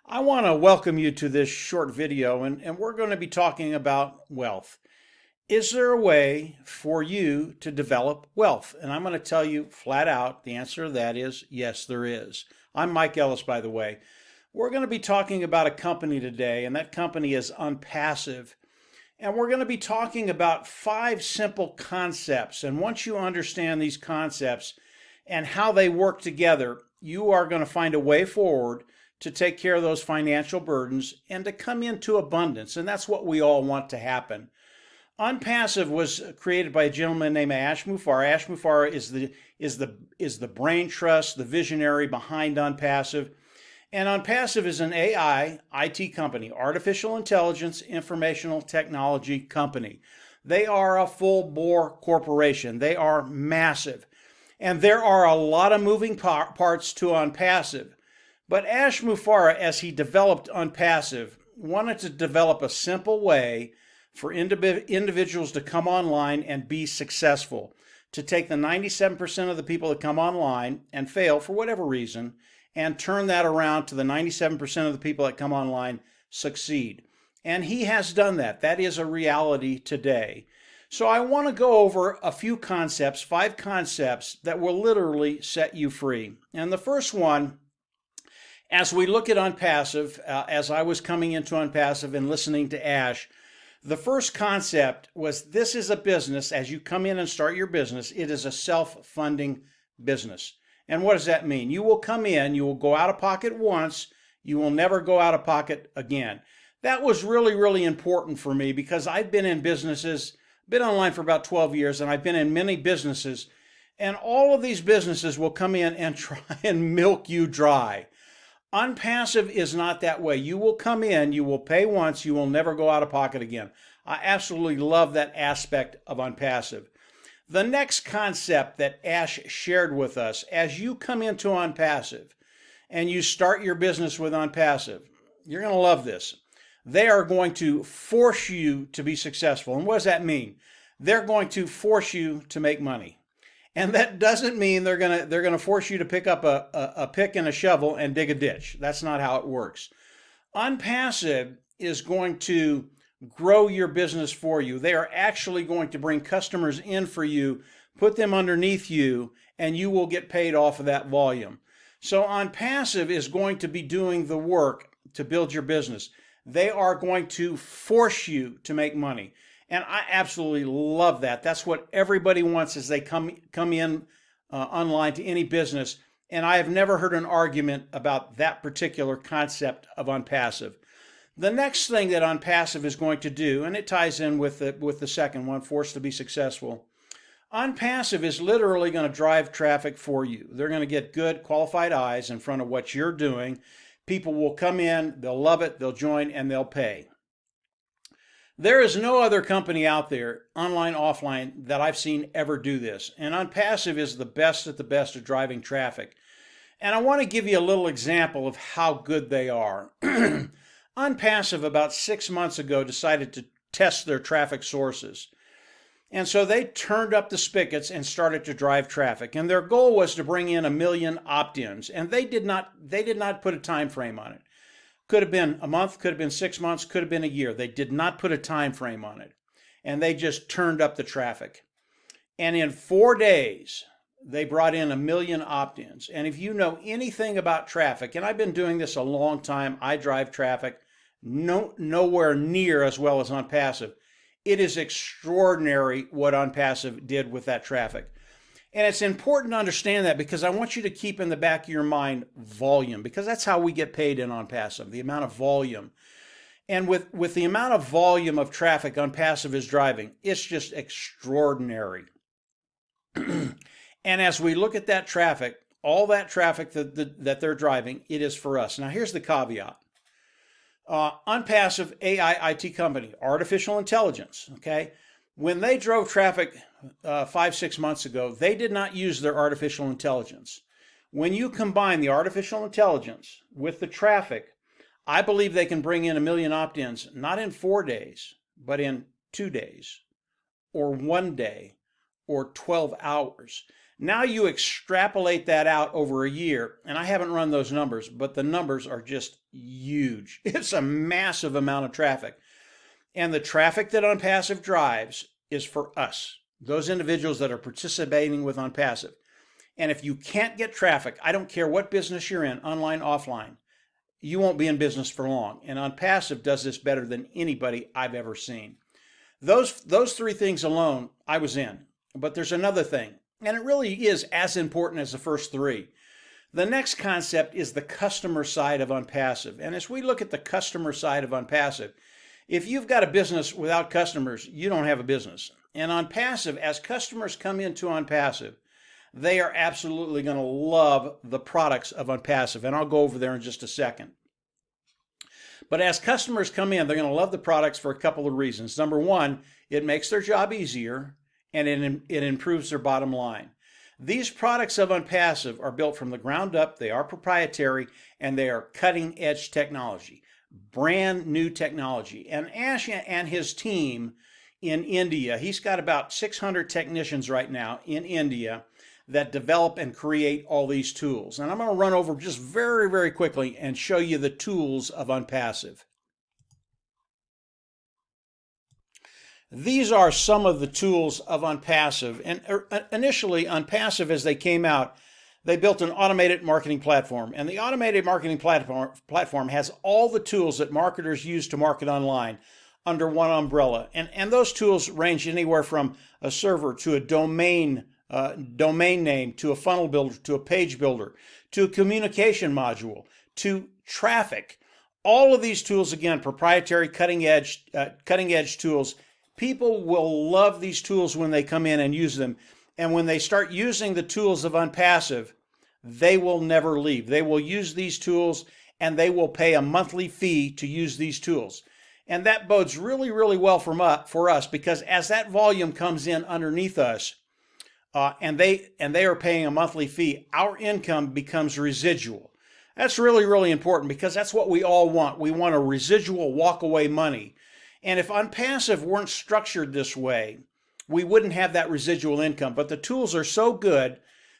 I want to welcome you to this short video, and we're going to be talking about wealth. Is there a way for you to develop wealth? And I'm going to tell you flat out the answer to that is yes, there is. I'm Mike Ellis, by the way. We're going to be talking about a company today, and that company is Onpassive. And we're going to be talking about 5 simple concepts. And once you understand these concepts and how they work together, you are going to find a way forward to take care of those financial burdens and to come into abundance. And that's what we all want to happen. Onpassive was created by a gentleman named Ash Mufareh. Ash Mufareh is the brain trust, the visionary behind Onpassive. And Onpassive is an AI IT company, artificial intelligence informational technology company. They are a full bore corporation. They are massive. And there are a lot of moving parts to Onpassive. But Ash Mufareh, as he developed Onpassive, wanted to develop a simple way for individuals to come online and be successful, to take the 97% of the people that come online and fail for whatever reason, and turn that around to the 97% of the people that come online succeed. And he has done that. That is a reality today. So I want to go over a few concepts, 5 concepts that will literally set you free. And the first one, as we look at Onpassive, as I was coming into Onpassive and listening to Ash, the first concept was this is a business. As you come in and start your business, it is a self-funding business. And what does that mean? You will come in, you will go out of pocket once, you will never go out of pocket again. That was really, really important for me because I've been in businesses, been online for about 12 years, and I've been in many businesses, and all of these businesses will come in and try and milk you dry. Onpassive is not that way. You will come in, you will pay once, you will never go out of pocket again. I absolutely love that aspect of Onpassive. The next concept that Ash shared with us, as you come into Onpassive and you start your business with Onpassive, you're going to love this. They are going to force you to be successful. And what does that mean? They're going to force you to make money. And that doesn't mean they're gonna force you to pick up a pick and a shovel and dig a ditch. That's not how it works. Onpassive is going to grow your business for you. They are actually going to bring customers in for you, put them underneath you, and you will get paid off of that volume. So Onpassive is going to be doing the work to build your business. They are going to force you to make money. And I absolutely love that. That's what everybody wants as they come in online to any business. And I have never heard an argument about that particular concept of Onpassive. The next thing that Onpassive is going to do, and it ties in with the second one, forced to be successful. Onpassive is literally going to drive traffic for you. They're going to get good qualified eyes in front of what you're doing. People will come in, they'll love it, they'll join, and they'll pay. There is no other company out there, online, offline, that I've seen ever do this. And Onpassive is the best at driving traffic. And I want to give you a little example of how good they are. Onpassive, about 6 months ago, decided to test their traffic sources. And so they turned up the spigots and started to drive traffic. And their goal was to bring in 1 million opt-ins. And they did not put a time frame on it. Could have been a month, could have been 6 months, could have been a year. They did not put a time frame on it. And they just turned up the traffic. And in 4 days, they brought in 1 million opt-ins. And if you know anything about traffic, and I've been doing this a long time, I drive traffic nowhere near as well as Onpassive. It is extraordinary what Onpassive did with that traffic. And it's important to understand that because I want you to keep in the back of your mind volume, because that's how we get paid in Onpassive, the amount of volume. And with the amount of volume of traffic Onpassive is driving, it's just extraordinary. And as we look at that traffic, all that traffic that they're driving, it is for us. Now here's the caveat. Onpassive AI IT company, artificial intelligence, okay? When they drove traffic 5-6 months ago, they did not use their artificial intelligence. When you combine the artificial intelligence with the traffic, I believe they can bring in 1 million opt-ins, not in 4 days, but in 2 days, or 1 day, or 12 hours. Now you extrapolate that out over a year, and I haven't run those numbers, but the numbers are just huge. It's a massive amount of traffic. And the traffic that Onpassive drives is for us, those individuals that are participating with Onpassive. And if you can't get traffic, I don't care what business you're in, online, offline, you won't be in business for long. And Onpassive does this better than anybody I've ever seen. Those three things alone, I was in. But there's another thing, and it really is as important as the first three. The next concept is the customer side of Onpassive. And as we look at the customer side of Onpassive, if you've got a business without customers, you don't have a business. And Onpassive, as customers come into Onpassive, they are absolutely going to love the products of Onpassive. And I'll go over there in just a second. But as customers come in, they're going to love the products for a couple of reasons. Number one, it makes their job easier, and it improves their bottom line. These products of Onpassive are built from the ground up. They are proprietary, and they are cutting edge technology, brand new technology. And Ash and his team in India, he's got about 600 technicians right now in India that develop and create all these tools. And I'm going to run over just very, very quickly and show you the tools of Onpassive. These are some of the tools of Onpassive. And initially, Onpassive, as they came out, they built an automated marketing platform. And the automated marketing platform has all the tools that marketers use to market online under one umbrella. And those tools range anywhere from a server to a domain name, to a funnel builder, to a page builder, to a communication module, to traffic. All of these tools, again, proprietary, cutting edge tools. People will love these tools when they come in and use them. And when they start using the tools of Onpassive, they will never leave. They will use these tools, and they will pay a monthly fee to use these tools. And that bodes really, really well for us, because as that volume comes in underneath us, and they are paying a monthly fee, our income becomes residual. That's really, really important, because that's what we all want. We want a residual walk-away money. And if Onpassive weren't structured this way, we wouldn't have that residual income. But the tools are so good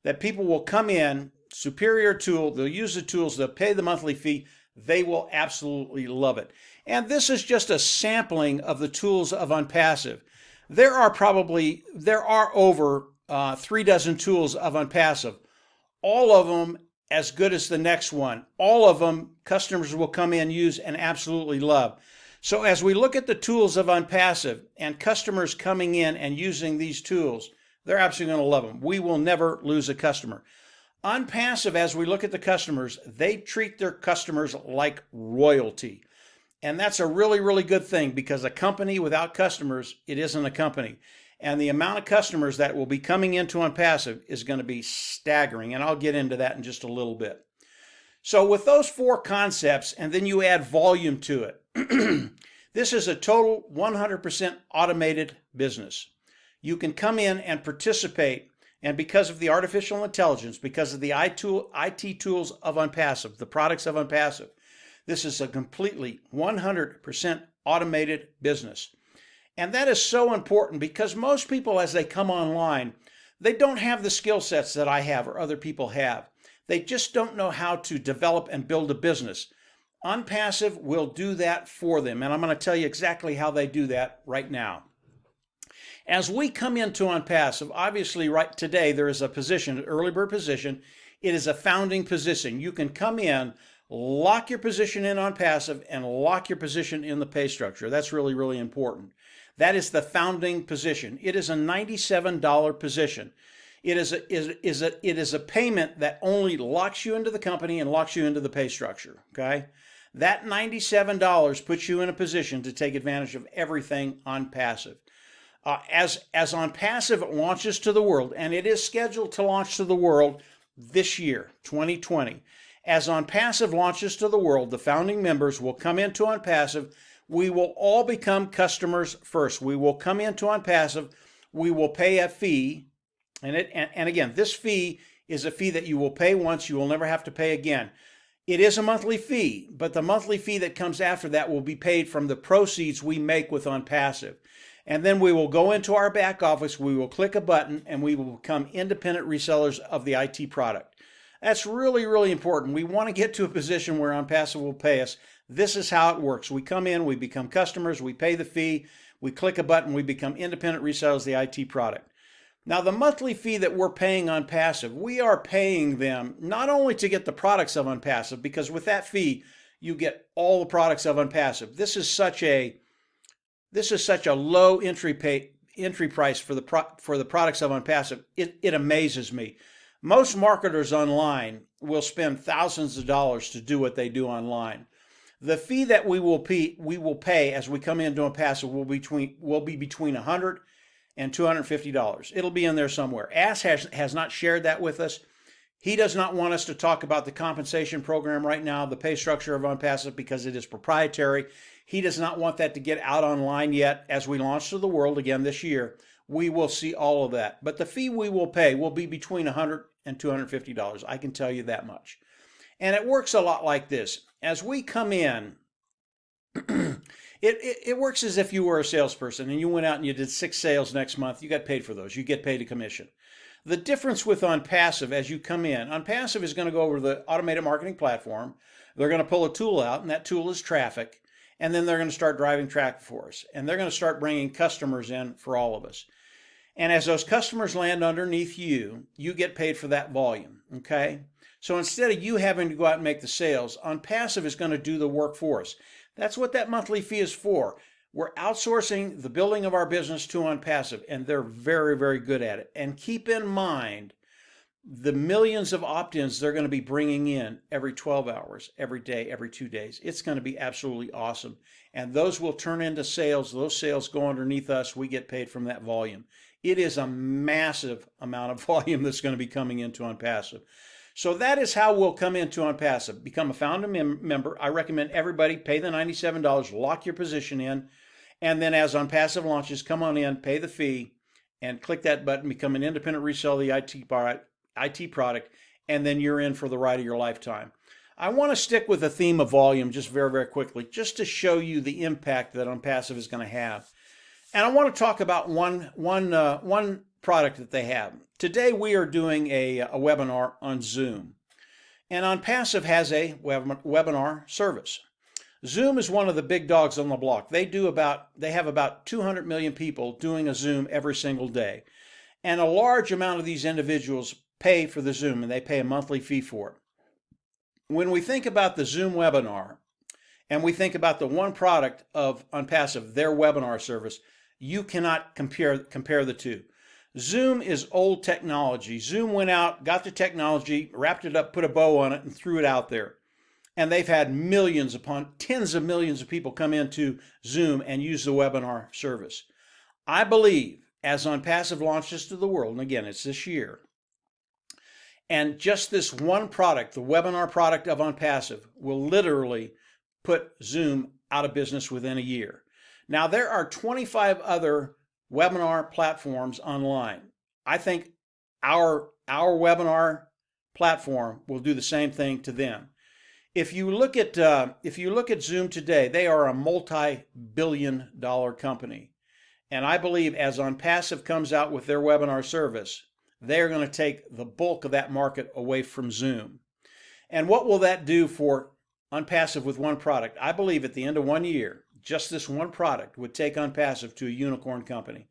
that people will come in, superior tool, they'll use the tools, they'll pay the monthly fee, they will absolutely love it. And this is just a sampling of the tools of Onpassive. There are over 3 dozen tools of Onpassive, all of them as good as the next one. All of them customers will come in, use, and absolutely love. So as we look at the tools of Onpassive and customers coming in and using these tools, they're absolutely going to love them. We will never lose a customer. Onpassive, as we look at the customers, they treat their customers like royalty. And that's a really, really good thing, because a company without customers, it isn't a company. And the amount of customers that will be coming into Onpassive is going to be staggering. And I'll get into that in just a little bit. So with those 4 concepts, and then you add volume to it, this is a total 100% automated business. You can come in and participate, and because of the artificial intelligence, because of the IT tools of Onpassive, the products of Onpassive, this is a completely 100% automated business. And that is so important, because most people, as they come online, they don't have the skill sets that I have or other people have. They just don't know how to develop and build a business. Onpassive will do that for them, and I'm going to tell you exactly how they do that right now. As we come into Onpassive, obviously right today there is a position, an early bird position. It is a founding position. You can come in, lock your position in Onpassive, and lock your position in the pay structure. That's really, really important. That is the founding position. It is a $97 position. It is a payment that only locks you into the company and locks you into the pay structure, okay? That $97 puts you in a position to take advantage of everything Onpassive. As Onpassive launches to the world, and it is scheduled to launch to the world this year, 2020. As Onpassive launches to the world, the founding members will come into Onpassive. We will all become customers first. We will come into Onpassive. We will pay a fee. And again, this fee is a fee that you will pay once. You will never have to pay again. It is a monthly fee, but the monthly fee that comes after that will be paid from the proceeds we make with Onpassive. And then we will go into our back office, we will click a button, and we will become independent resellers of the IT product. That's really, really important. We want to get to a position where Onpassive will pay us. This is how it works. We come in, we become customers, we pay the fee, we click a button, we become independent resellers of the IT product. Now, the monthly fee that we're paying Onpassive, we are paying them not only to get the products of Onpassive, because with that fee, you get all the products of Onpassive. This is such a low entry price for the products of Onpassive. It amazes me. Most marketers online will spend thousands of dollars to do what they do online. The fee that we will pay as we come into Onpassive will be between $100 and $250. It'll be in there somewhere. Ash has not shared that with us. He does not want us to talk about the compensation program right now, the pay structure of Onpassive, because it is proprietary. He does not want that to get out online yet. As we launch to the world again this year, we will see all of that. But the fee we will pay will be between $100 and $250. I can tell you that much. And it works a lot like this. As we come in, it works as if you were a salesperson and you went out and you did 6 sales next month. You got paid for those. You get paid a commission. The difference with Onpassive, as you come in, Onpassive is going to go over to the automated marketing platform. They're going to pull a tool out, and that tool is traffic. And then they're going to start driving traffic for us. And they're going to start bringing customers in for all of us. And as those customers land underneath you, you get paid for that volume, okay? So instead of you having to go out and make the sales, Onpassive is going to do the work for us. That's what that monthly fee is for. We're outsourcing the building of our business to Onpassive, and they're very, very good at it. And keep in mind the millions of opt-ins they're going to be bringing in every 12 hours, every day, every 2 days. It's going to be absolutely awesome. And those will turn into sales. Those sales go underneath us. We get paid from that volume. It is a massive amount of volume that's going to be coming into Onpassive. So that is how we'll come into Onpassive. Become a founder member. I recommend everybody pay the $97, lock your position in, and then as Onpassive launches, come on in, pay the fee, and click that button, become an independent reseller of the IT product, and then you're in for the ride of your lifetime. I want to stick with the theme of volume just very, very quickly, just to show you the impact that Onpassive is going to have. And I want to talk about one product that they have. Today we are doing a webinar on Zoom. And Onpassive has a webinar service. Zoom is one of the big dogs on the block. They have about 200 million people doing a Zoom every single day. And a large amount of these individuals pay for the Zoom, and they pay a monthly fee for it. When we think about the Zoom webinar, and we think about the one product of Onpassive, their webinar service, you cannot compare the two. Zoom is old technology. Zoom went out, got the technology, wrapped it up, put a bow on it, and threw it out there. And they've had millions upon tens of millions of people come into Zoom and use the webinar service. I believe as Onpassive launches to the world, and again, it's this year, and just this one product, the webinar product of Onpassive, will literally put Zoom out of business within a year. Now, there are 25 other webinar platforms online. I think our webinar platform will do the same thing to them. If you look at Zoom today, they are a multi-billion-dollar company. And I believe as Onpassive comes out with their webinar service, they're going to take the bulk of that market away from Zoom. And what will that do for Onpassive with one product? I believe at the end of 1 year, just this one product would take Onpassive to a unicorn company.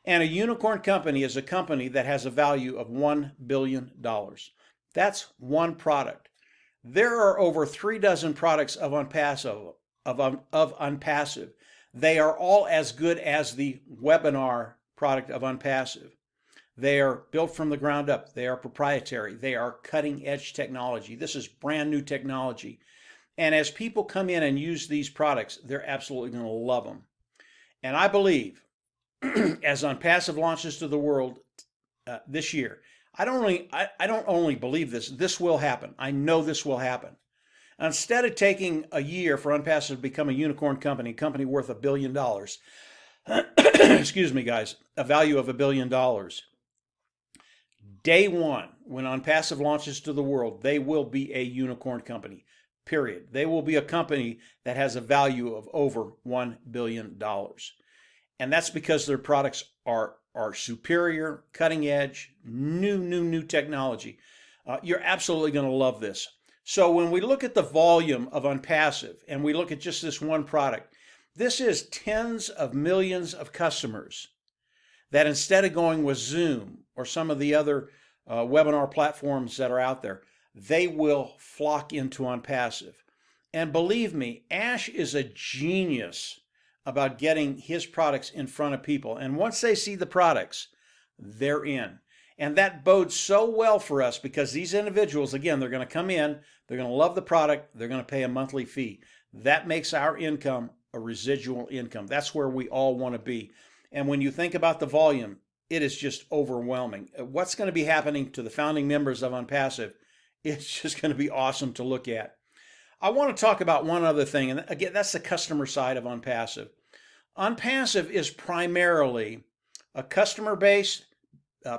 And a unicorn company is a company that has a value of $1 billion. That's one product. There are over 3 dozen products of Onpassive. They are all as good as the webinar product of Onpassive. They are built from the ground up. They are proprietary. They are cutting edge technology. This is brand new technology. And as people come in and use these products, they're absolutely going to love them. And I believe as Onpassive launches to the world this year, I don't only believe this, this will happen. I know this will happen. Instead of taking a year for Onpassive to become a unicorn company, a company worth $1 billion, excuse me, guys, a value of $1 billion, day one, when Onpassive launches to the world, they will be a unicorn company, period. They will be a company that has a value of over $1 billion. And that's because their products are superior, cutting edge, new technology. You're absolutely going to love this. So when we look at the volume of Onpassive and we look at just this one product, this is tens of millions of customers that instead of going with Zoom or some of the other webinar platforms that are out there, they will flock into Onpassive. And believe me, Ash is a genius about getting his products in front of people. And once they see the products, they're in. And that bodes so well for us because these individuals, again, they're going to come in, they're going to love the product, they're going to pay a monthly fee. That makes our income a residual income. That's where we all want to be. And when you think about the volume, it is just overwhelming. What's going to be happening to the founding members of Onpassive, it's just going to be awesome to look at. I want to talk about one other thing, and again, that's the customer side of Onpassive. Onpassive is primarily a customer-based,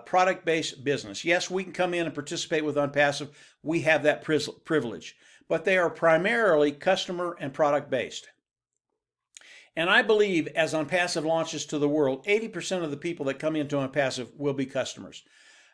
product-based business. Yes, we can come in and participate with Onpassive. We have that privilege, but they are primarily customer and product-based. And I believe as Onpassive launches to the world, 80% of the people that come into Onpassive will be customers.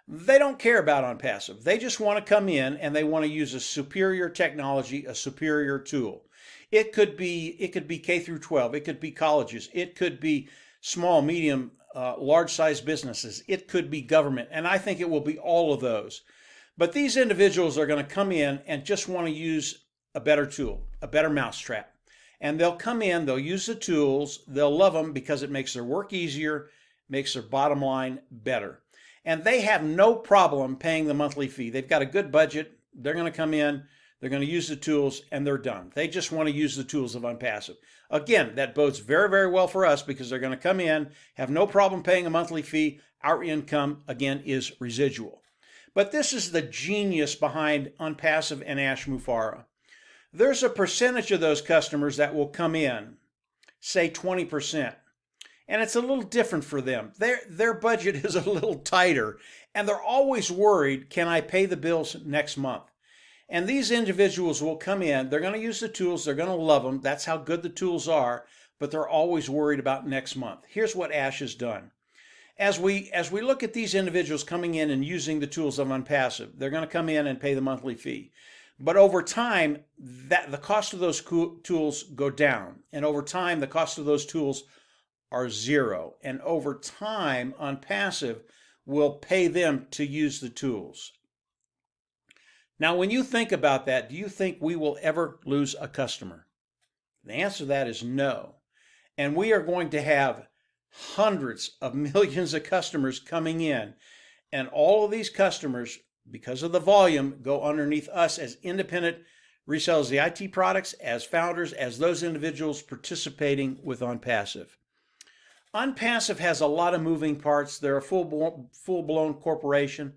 They don't care about Onpassive. They just want to come in and they want to use a superior technology, a superior tool. It could be K through 12. It could be colleges. It could be small, medium, large-sized businesses. It could be government. And I think it will be all of those. But these individuals are going to come in and just want to use a better tool, a better mousetrap. And they'll come in, they'll use the tools, they'll love them because it makes their work easier, makes their bottom line better. And they have no problem paying the monthly fee. They've got a good budget. They're going to come in, they're going to use the tools, and they're done. They just want to use the tools of Onpassive. Again, that bodes very, very well for us because they're going to come in, have no problem paying a monthly fee. Our income, again, is residual. But this is the genius behind Onpassive and Ash Mufareh. There's a percentage of those customers that will come in, say 20%. And it's a little different for them. Their budget is a little tighter, and they're always worried, can I pay the bills next month? And these individuals will come in, they're going to use the tools, they're going to love them, that's how good the tools are, but they're always worried about next month. Here's what Ash has done. As we look at these individuals coming in and using the tools of Onpassive, they're going to come in and pay the monthly fee. But over time, the cost of those tools go down. And over time, the cost of those tools are zero. And over time, Onpassive will pay them to use the tools. Now, when you think about that, do you think we will ever lose a customer? The answer to that is no. And we are going to have hundreds of millions of customers coming in. And all of these customers, because of the volume, go underneath us as independent resellers of the IT products, as founders, as those individuals participating with Onpassive. Onpassive has a lot of moving parts. They're a full-blown corporation.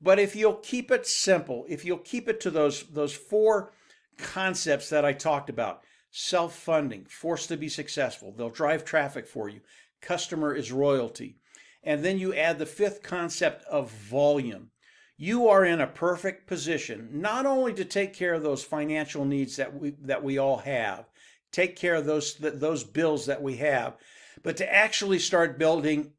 But if you'll keep it simple, if you'll keep it to those four concepts that I talked about, self-funding, forced to be successful, they'll drive traffic for you, customer is royalty, and then you add the fifth concept of volume, you are in a perfect position not only to take care of those financial needs that we all have, take care of those bills that we have, but to actually start building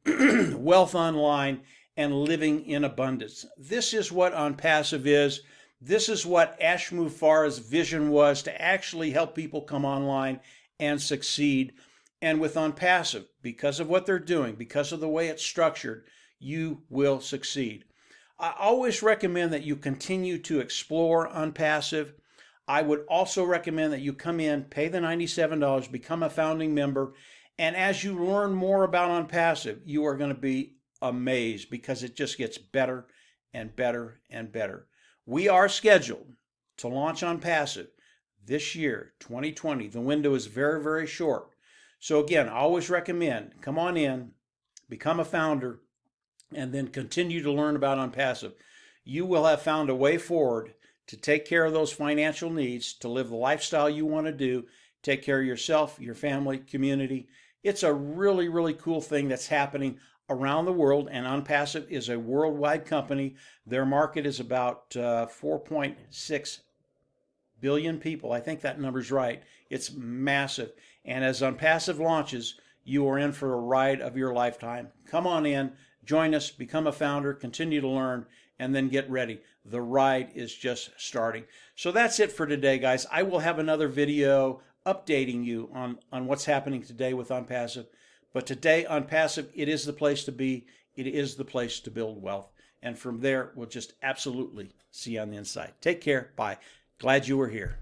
wealth online and living in abundance. This is what Onpassive is. This is what Ash Mufareh's vision was, to actually help people come online and succeed. And with Onpassive, because of what they're doing, because of the way it's structured, you will succeed. I always recommend that you continue to explore Onpassive. I would also recommend that you come in, pay the $97, become a founding member, and as you learn more about Onpassive, you are going to be amazed because it just gets better and better and better. We are scheduled to launch Onpassive this year, 2020. The window is very, very short. So again, I always recommend come on in, become a founder, and then continue to learn about Onpassive. You will have found a way forward to take care of those financial needs, to live the lifestyle you want to do, take care of yourself, your family, community. It's a really, really cool thing that's happening around the world, and Onpassive is a worldwide company. Their market is about 4.6 billion people. I think that number's right. It's massive. And as Onpassive launches, you are in for a ride of your lifetime. Come on in, join us, become a founder, continue to learn, and then get ready. The ride is just starting. So that's it for today, guys. I will have another video updating you on what's happening today with Onpassive. But today, Onpassive, it is the place to be. It is the place to build wealth. And from there, we'll just absolutely see you on the inside. Take care. Bye. Glad you were here.